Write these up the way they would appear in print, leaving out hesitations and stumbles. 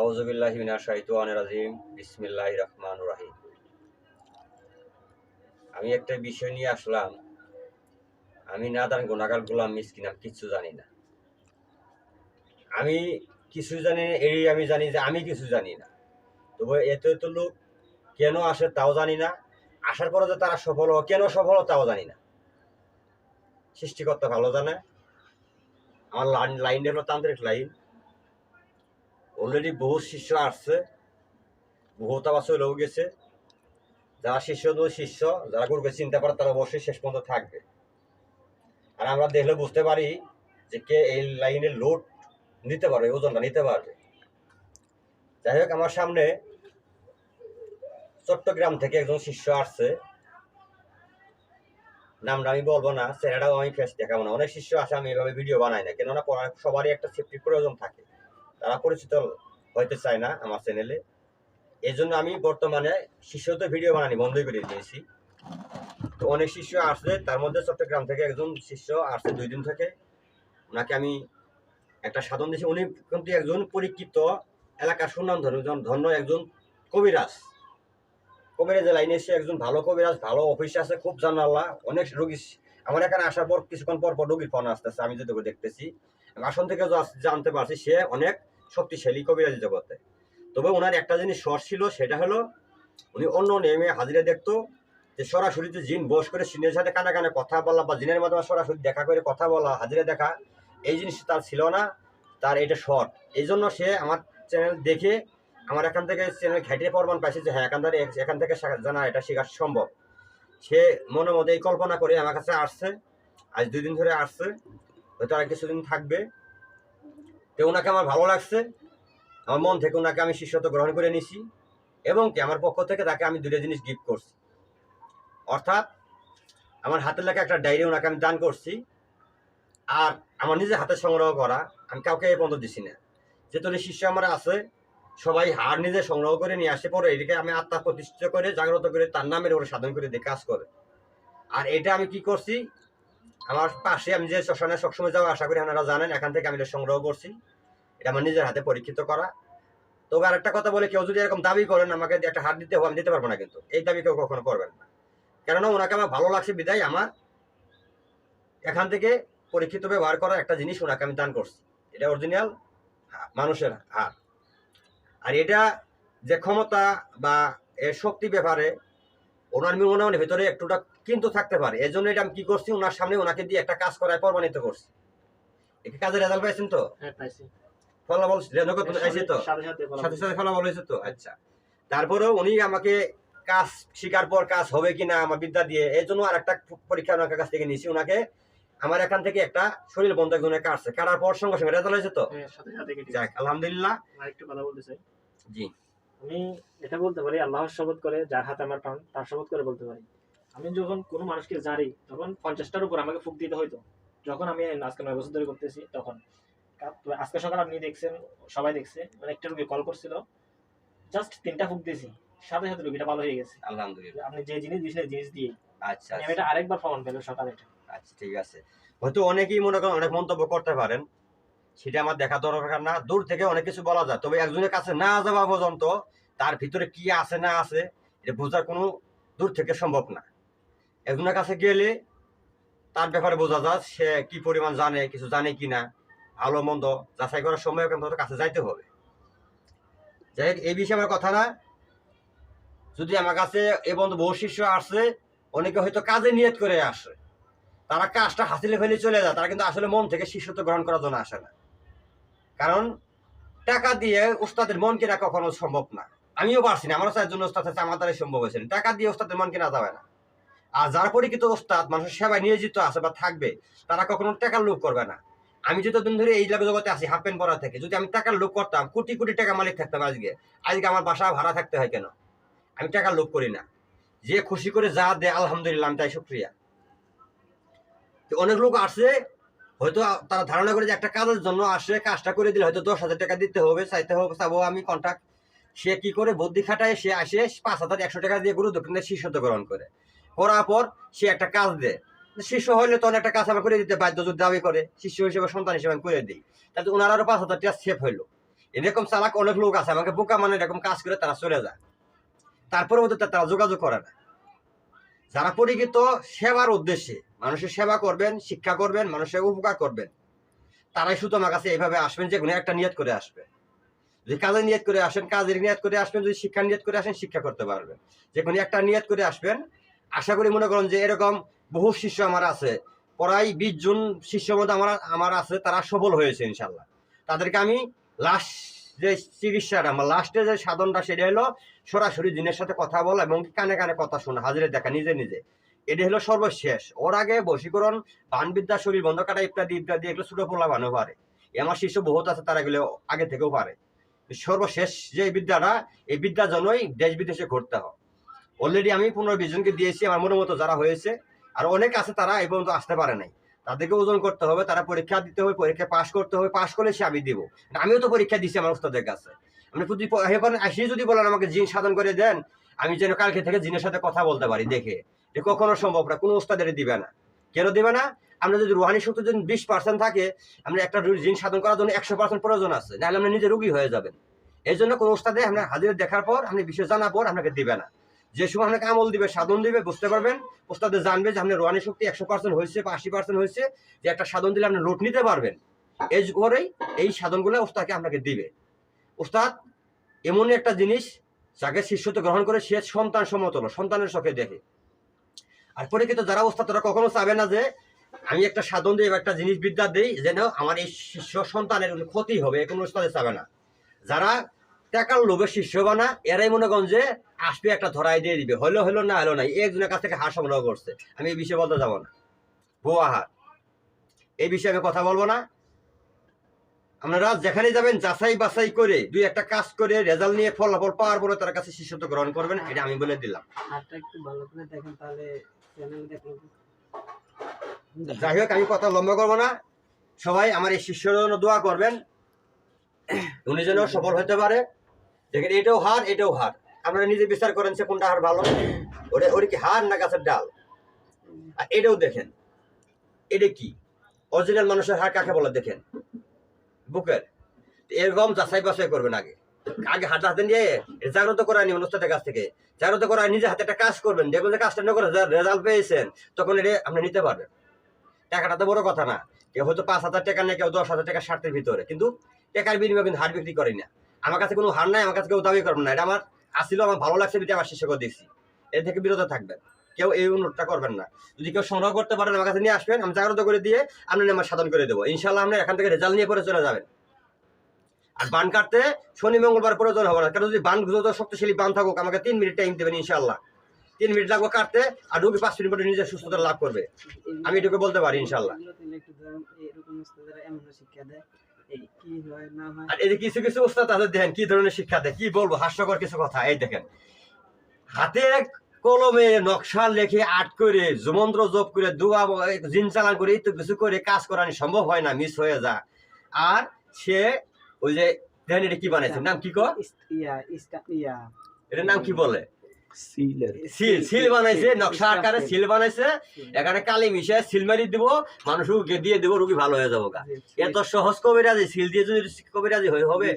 আউযুবিল্লাহি মিনাশ শাইতানির রাজিম। বিসমিল্লাহির রহমানির রহিম। আমি একটা বিষয় নিয়ে আসলাম। আমি নাদান গুনাহগার গোলাম মিসকিন, আমি কিচ্ছু জানি না। আমি কিছু জানি না, এই আমি জানি যে আমি কিছু জানি না। তবে এত এত লোক কেন আসে তাও জানি না। আসার পরে যে তারা সফল হয়, কেন সফল হয় তাও জানি না। সৃষ্টিকর্তা ভালো জানে। আমার লাইন হলো তান্ত্রিক লাইন। অলরেডি বহু শিষ্য আসছে, বহুত আবার চলেও গেছে। যারা শিষ্য, যারা গুরুকে চিন্তা করে তারা অবশ্যই শেষ পর্যন্ত থাকবে। আর আমরা দেখলে বুঝতে পারি যে কে এই লাইনের লোড নিতে পারবে, ওজনটা নিতে পারবে। যাই হোক, আমার সামনে চট্টগ্রাম থেকে একজন শিষ্য আসছে। নামটা আমি বলবো না, চেহারাটাও আমি ফেস দেখাবো না। অনেক শিষ্য আসে, আমি এভাবে ভিডিও বানাই না, কেননা সবারই একটা সেফটির প্রয়োজন থাকে। তারা পরিচিত হইতে চায় না আমার চ্যানেলে। এই জন্য আমি বর্তমানে শিষ্যদের ভিডিও বানানি বন্ধই করে দিয়েছি। তো অনেক শিষ্য আসছে, তার মধ্যে চট্টগ্রাম থেকে একজন শিষ্য আসছে 2 দিন থেকে। ওনাকে আমি একটা সাধন দিয়েছি। উনি কিন্তু একজন পরীক্ষিত এলাকার সুনাম ধন্য একজন কবিরাজ। কবিরাজের লাইনে এসে একজন ভালো কবিরাজ, ভালো অফিস আছে, খুব জানাল্লাহ। অনেক রোগী আমার এখানে আসার পর কিছুক্ষণ পর রোগীর ফোন আসতেছে, আমি যেটুকু দেখতেছি। আসন থেকে জানতে পারছি সে অনেক শক্তিশালী কবিরাজি জগতে। তবে ওনার একটা জিনিস শর্ট ছিল, সেটা হলো উনি অন্য নেমে হাজিরা দেখতো যে সরাসরি যে জিন বস করে সিনের সাথে কানে কানে কথা বলা বা জিনের মাধ্যমে সরাসরি দেখা করে কথা বলা, হাজিরা দেখা, এই জিনিস তার ছিল না। তার এটা শর্ট। এই জন্য সে আমার চ্যানেল দেখে আমার এখান থেকে চ্যানেল ঘাটিয়ে প্রমাণ পাইছে যে হ্যাঁ, এখান থেকে জানা এটা শেখা সম্ভব। সে মনে মধ্যে এই কল্পনা করে আমার কাছে আসছে। আজ 2 দিন ধরে আসছে, হয়তো আর কিছুদিন থাকবে। তো ওনাকে আমার ভালো লাগছে। আমার মন থেকে ওনাকে আমি শিষ্যত্ব গ্রহণ করে নিছি, এবং কি আমার পক্ষ থেকে তাকে আমি 2টা জিনিস গিফট করছি। অর্থাৎ আমার হাতের লেখা একটা ডায়েরি ওনাকে আমি দান করছি। আর আমার নিজের হাতে সংগ্রহ করা, আমি কাউকে এই পর্যন্ত দিছি না। যেহেতু শিষ্য আমার আছে, সবাই হার নিজে সংগ্রহ করে নিয়ে আসে, পরে এটাকে আমি আত্মা প্রতিষ্ঠিত করে জাগ্রত করে তার নামের উপরে সাধন করে দিয়ে কাজ করে। আর এটা আমি কি করছি, আমার পাশে আমি যে শ্মশানে সবসময় যাওয়া আশা করি আপনারা জানেন, এখান থেকে আমি এটা সংগ্রহ করছি। এটা আমার নিজের হাতে পরীক্ষিত করা। তবে আর একটা কথা বলে, কেউ যদি এরকম দাবি করেন আমাকে একটা হাত দিতে হবে, আমি দিতে পারবো না, কিন্তু এই দাবি কেউ কখনো করবেন না। কেননা ওনাকে আমার ভালো লাগছে বিদায় আমার এখান থেকে পরীক্ষিত ব্যবহার করা একটা জিনিস ওনাকে আমি দান করছি। এটা অরিজিনাল মানুষের হাত। আর এটা যে ক্ষমতা বা এর শক্তি ব্যাপারে ওনার মনের ভিতরে একটুটা কিন্তু থাকতে পারে। এই জন্য এটা আমি কি করছি, ওনার সামনে ওনাকে দিয়ে একটা কাজ করায় প্রমাণিত করছি। এটা কাজের রেজাল্ট পাইছেন তো? হ্যাঁ, পাইছি। ফলাফল আইছে তো? সাথে সাথে ফলাফল হয়েছে তো? আচ্ছা। তারপরেও উনি আমাকে কাজ শিকার পর কাজ হবে কিনা আমার বিদ্যা দিয়ে, এই জন্য আর একটা পরীক্ষা ওনার কাছ থেকে নিয়েছি। ওনাকে আমার এখান থেকে একটা শরীর বন্ধ একজনের কাটছে, কাটার পর সঙ্গে সঙ্গে রেজাল্ট হয়েছে তো? যাক, আলহামদুলিল্লাহ। একটু কথা বলতে চাই। জি। আমি এটা বলতে পারি, আল্লাহর শপথ করে, যার হাতে আমার প্রাণ, তার শপথ করে বলতে পারি, আমি যখন কোনো মানুষকে জানি তখন 50টার উপর আমাকে ফুক দিতে হইতো। যখন আমি আজকে 9 বছর ধরে করতেছি তখন। আজকে সকাল আপনি দেখছেন, সবাই দেখছে, মানে একটা রোগী কল করছিল, জাস্ট 3টা ফুক দিয়েছি, সাথে সাথে রোগীটা ভালো হয়ে গেছে। আলহামদুলিল্লাহ। আপনি যে জিনিস দিয়েছেন জিনিস দিয়ে। আচ্ছা, আমি এটা আরেকবার প্রমাণ পেলাম সকালে। আচ্ছা, ঠিক আছে। হয়তো অনেকেই মনে করেন অনেক মন্তব্য করতে পারেন, সেটা আমার দেখা দরকার না। দূর থেকে অনেক কিছু বলা যায়, তবে একজনের কাছে না যাওয়া পর্যন্ত তার ভিতরে কি আছে না আছে এটা বোঝার কোনো দূর থেকে সম্ভব না। একজনের কাছে গেলে তার ব্যাপারে বোঝা যায় সে কি পরিমাণ জানে, কিছু জানে কিনা, ভালো মন্দ যাচাই করার সময় কিন্তু কাছে যাইতে হবে। যাই হোক, এই বিষয়ে আমার কথা না। যদি আমার কাছে এ বন্ধু বহু শিষ্য আসছে, অনেকে হয়তো কাজে নিয়ত করে আসে, তারা কাজটা হাসিলে ফেলে চলে যায়, তারা কিন্তু আসলে মন থেকে শিষ্যত্ব গ্রহণ করার জন্য আসে না। কারণ টাকা দিয়ে উস্তাদের মন কেনা কখনো সম্ভব না। আমিও পারছি না, আমারও 4 জন উস্তাদ আছে, আমার দ্বারা সম্ভব হয়েছে। টাকা দিয়ে উস্তাদের মন কেনা যাবে না। আর যারা পরিচিত উস্তাদ মানুষের সেবায় নিয়োজিত আছে বা থাকবে, তারা কখনো টাকার লোভ করবে না। আমি যতদিন ধরে এই জগতে আছি, হাফ প্যান্ট পরা থেকে, যদি আমি টাকার লোভ করতাম, কোটি কোটি টাকা মালিক থাকতাম আজকে আমার বাসা ভাড়া থাকতে হয় কেন? আমি টাকার লোভ করি না। যে খুশি করে যা দেয় আলহামদুলিল্লাহ, আমি তাই শুকরিয়া। অনেক লোক আসে, হয়তো তারা ধারণা করে যে একটা কাজের জন্য আসে, কাজটা করে দিলে হয়তো 10,000 টাকা দিতে হবে, চাবো আমি কন্ট্রাক্ট। সে কি করে বুদ্ধি খাটায়, সে আসে 5,100 টাকা দিয়ে গুরু দক্ষিণে শিষ্যত্ব গ্রহণ করে। করার পর সে একটা কাজ দেয়। শিষ্য হইলে তো একটা কাজ আমার করে দিতে বাধ্য, যদি দাবি করে শিষ্য হিসেবে, সন্তান হিসেবে আমি করে দিই, তাহলে ওনার আরো 5,000 টাকা সেফ হইলো। এরকম চালাক অনেক লোক আছে, আমাকে বোকা মানে এরকম কাজ করে তারা চলে যায়, তারপরে মধ্যে তারা যোগাযোগ করে না। যারা পরিচিত সেবার উদ্দেশ্যে মানুষের সেবা করবেন, শিক্ষা করবেন, মানুষের উপকার করবেন, তারাই শুধু আমার কাছে এইভাবে আসবেন, যে কোনো একটা নিয়ত করে আসবেন। যদি কাজের নিয়ত করে আসেন, কাজের নিয়ত করে আসবেন, যদি শিক্ষার নিয়ত করে আসেন, শিক্ষা করতে পারবেন। যে কোনো একটা নিয়ত করে আসবেন। আশা করি মনে করেন যে এরকম বহু শিষ্য আমার আছে, প্রায় 20 জন শিষ্যর মধ্যে আমার আছে, তারা সফল হয়েছে ইনশাল্লাহ। তাদেরকে আমি লাস্ট যে চিকিৎসাটা, আমার লাস্টে যে সাধনটা, সেটা হলো সরাসরি জিনের সাথে কথা বলা এবং কানে কানে কথা শোনা, হাজিরে দেখা নিজে নিজে। এটা হলো সর্বশেষ। ওর আগে বশীকরণ, বানবিদ্যা, শরীর বন্ধ কাটা ইত্যাদি ইত্যাদি এগুলো ছোট পোলা বানো পারে। আমার শিষ্য বহুত আছে, তারা এগুলো আগে থেকেও পারে। সর্বশেষ যে বিদ্যাটা, এই বিদ্যার জন্যই দেশ বিদেশে ঘুরতে হয়। অলরেডি আমি 15-20 জনকে দিয়েছি, আমার মনের মতো যারা হয়েছে। আর অনেক আছে তারা এই পর্যন্ত আসতে পারে নাই, তাদেরকে ওজন করতে হবে, তারা পরীক্ষা দিতে হবে, পরীক্ষা পাশ করতে হবে, পাশ করলে সে আমি দিব। আমিও তো পরীক্ষা দিচ্ছি আমার উস্তাদের কাছে। আপনি যদি আসি যদি বলেন আমাকে জিন সাধন করে দেন, আমি যেন কালকে থেকে জিনের সাথে কথা বলতে পারি, দেখে যে কখনো সম্ভব না, কোনো উস্তাদের দিবে না। কেন দিবে না? আমরা যদি রুহানি শক্তি যদি 20% থাকে, আমরা একটা জিন সাধন করার জন্য 100% প্রয়োজন আছে, নাহলে আপনি নিজে রোগী হয়ে যাবেন। এই জন্য কোনো উস্তাদে আপনার হাজির দেখার পর, আপনি বিষয় জানার পর আপনাকে দিবে না। যে সময় আপনাকে আমল দিবে, সাধন দিবে, বুঝতে পারবেন, উস্তাদে জানবে যে আপনার রুহানি শক্তি 100% হয়েছে বা 80% হয়েছে, যে একটা সাধন দিলে আপনি রোট নিতে পারবেন। এই করেই এই সাধনগুলো উস্তাদকে আপনাকে দিবে। উস্তাদ এমনই একটা জিনিস, যাকে শিষ্যত্ব গ্রহণ করে সে সন্তান সমতুল্য, সন্তানের চোখে দেখে। আর পরীক্ষিত যারা উস্তাদ, তারা কখনো চাবে না যে আমি একটা সাধন দিই, একটা জিনিস বিদ্যা দিই যেন আমার এই শিষ্য সন্তানের ক্ষতি হবে, কোনো উস্তাদে চাবে না। যারা টাকার লোভে শিষ্য বানা, এরাই মনে করেন যে আসবে একটা ধরাই দিয়ে দিবে, হলো হলো না হলো নাই, একজনের কাছ থেকে হার সংগ্রহ করছে। আমি এই বিষয়ে বলতে যাবো না, ভুয়া হার, এই বিষয়ে আমি কথা বলবো না। আপনারা যেখানে যাবেন যাচাই বাছাই করে 2-1টা কাজ করে রেজাল্ট নিয়ে ফলাফল পাওয়ার পরে তার কাছে শিষ্যত্ব গ্রহণ করবেন, এটা আমি বলে দিলাম। হাতটা একটু ভালো করে দেখেন, তাহলে চ্যানেল দেখুন। যাই হোক, আমি কথা লম্বা করবো না। সবাই আমার এই শিষ্যর জন্য দোয়া করবেন, উনি যেন সফল হতে পারে। দেখেন, এটাও হার, এটাও হার, আপনারা নিজে বিচার করেন সে কোনটা হার ভালো, ওরে কি হার না গাছের ডাল। আর এটাও দেখেন, এটা কি অরিজিনাল মানুষের হার কাকে বলে দেখেন, বুকের। এরকম যাচাই বাছাই করবেন আগে আগে হাতে হাতে নিয়ে জাগ্রত করা নিবেন উস্তাদের কাছ থেকে, জাগ্রত করা নিজে হাতে একটা কাজ করবেন, দেখবেন যে কাজটা না করে রেজাল্ট পেয়েছেন, তখন এটা আপনি নিতে পারবেন। টাকাটা তো বড় কথা না, কেউ হয়তো 5,000 টাকা নেয়, কেউ 10,000 টাকা স্বার্থের ভিতরে, কিন্তু টাকার বিনিময়ে কিন্তু হার বিক্রি করি না। আমার কাছে কোনো হার নাই, আমার কাছে কেউ দাবি করবেন না, এটা আমার আসছিল, আমার ভালো লাগছে, বিটা আমার শিষ্যকে দেখছি। এর থেকে বিরত থাকবেন, কেউ এই অনুরোধটা করবেন না। যদি কেউ সংগ্রহ করতে পারেন আমার কাছে নিয়ে আসবেন, আমি জাগ্রত করে দিয়ে আপনি আমার সাধন করে দেবো ইনশাল্লাহ। আপনি এখান থেকে রেজাল্ট নিয়ে পরে চলে যাবেন। আর বান কাটতে শনি মঙ্গলবার প্রয়োজন হবে না, কারণ যদি বান যত শক্তিশালী বান থাকুক, আমাকে 3 মিনিট টাইম দেবেন ইনশাল্লাহ। 3 মিনিট লাগবে কাটতে, আর রোগী 5 মিনিট পরে নিজের সুস্থতা লাভ করবে, আমি এটুকু বলতে পারি ইনশাল্লাহ। একটু ধরেন এরকম উস্তাদরা এমন শিক্ষা দেয়, এই কি হয় না হয়। আর এই যে কিছু কিছু উস্তাদ আছে, দেখেন কি ধরনের শিক্ষা দেয়, কি বলবো, হাস্যকর কিছু কথা। এই দেখেন, হাতে কলমে নকশা লেখে আর্ট করে জুমন্ত্র জপ করে দোয়া জিন চালান করে তো কিছু করে কাজ করানো সম্ভব হয় না, মিস হয়ে যা। আর সে ওই যে দেখেন, এটা কি বানাইছে, নাম কি কয়, এটার নাম কি বলে, সিল বানাইছে, নকশা আকারে সিল বানাইছে, এখানে কালি মিশে সিল মারি দিব, মানুষ দিয়ে দিব, রোগী ভালো হয়ে যাবো। এত সহজ কবিরাজি, সিল দিয়ে যদি কবিরাজি হবে,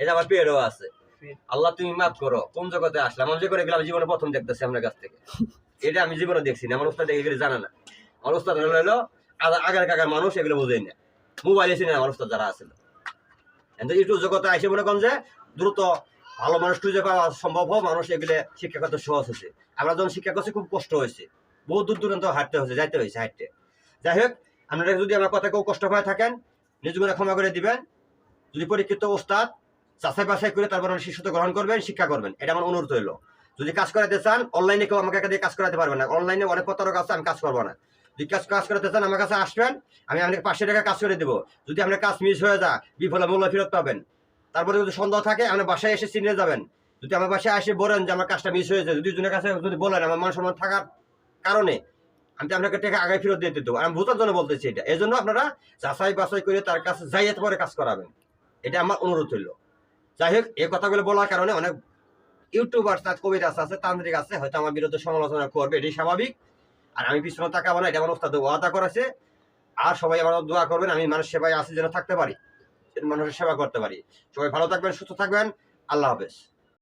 এটা আমার পেয়েরও আছে। আল্লাহ তুমি মাফ করো, কোন জগতে আসলাম, আমি যে করে গেলাম, জীবনে প্রথম দেখতেছি আপনার কাছ থেকে, এটা আমি জীবনে দেখছি না, আমার উস্তাদ এগুলো জানে না। আমার উস্তাদ হলো আগের কাকার মানুষ, এগুলো বোঝেই না, মোবাইলে চিনে আমার উস্তাদ যারা আছে। ইউটিউব জগতে আসে মনে করেন যে দ্রুত ভালো মানুষ খুঁজে পাওয়া সম্ভব হোক, মানুষ এগুলো শিক্ষা করতে সহজ হয়েছে। আমরা যখন শিক্ষা করছি খুব কষ্ট হয়েছে, বহু দূর দূরান্ত হাঁটতে হয়েছে, যাইতে হয়েছে হাঁটতে। যাই হোক, আপনারা যদি আমার কথা কেউ কষ্ট হয়ে থাকেন, নিজগুলো ক্ষমা করে দিবেন। যদি পরীক্ষিত ওস্তাদ যাচাই বাছাই করে তারপর শিষ্যত্ব গ্রহণ করবেন, শিক্ষা করবেন, এটা আমার অনুরোধ হইলো। যদি কাজ করাতে চান, অনলাইনে কেউ আমাকে দিয়ে কাজ করাতে পারবেন না, অনলাইনে অনেক প্রতারক আছে, আমি কাজ করবো না। যদি কাজ করাতে চান আমার কাছে আসবেন, আমি আপনাকে 500 টাকা কাজ করে দেবো। যদি আপনার কাজ মিস হয়ে যায়, বিফলে মূল্য ফেরত পাবেন। তারপরে যদি সন্দেহ থাকে, আপনার বাসায় এসে চিনে যাবেন। যদি আমার বাসায় এসে বলেন যে আমার কাজটা মিস হয়েছে, যদি দুজনের কাছে যদি বলেন আমার মান সম্মান থাকার কারণে, আমি আপনাকে টাকা আগে ফেরত দিয়ে দিতে, আমি বোঝার জন্য বলতেছি এটা। এই জন্য আপনারা যাচাই বাছাই করে তার কাছে যাইয়ে পরে কাজ করাবেন, এটা আমার অনুরোধ হইল। যাই হোক, এই কথাগুলো বলার কারণে অনেক ইউটিউবার কবিতা আছে, তান্ত্রিক আছে, হয়তো আমার বিরুদ্ধে সমালোচনা করবে, এটাই স্বাভাবিক। আর আমি পিছনে তাকাবো না, এটা আমার উস্তাদ ওয়াদা করেছে। আর সবাই আমার দোয়া করবেন, আমি মানুষ সেবায় আসি যেন থাকতে পারি। মানুষের সেবা করতে পারি। সবাই ভালো থাকবেন, সুস্থ থাকবেন। আল্লাহ হাফেজ।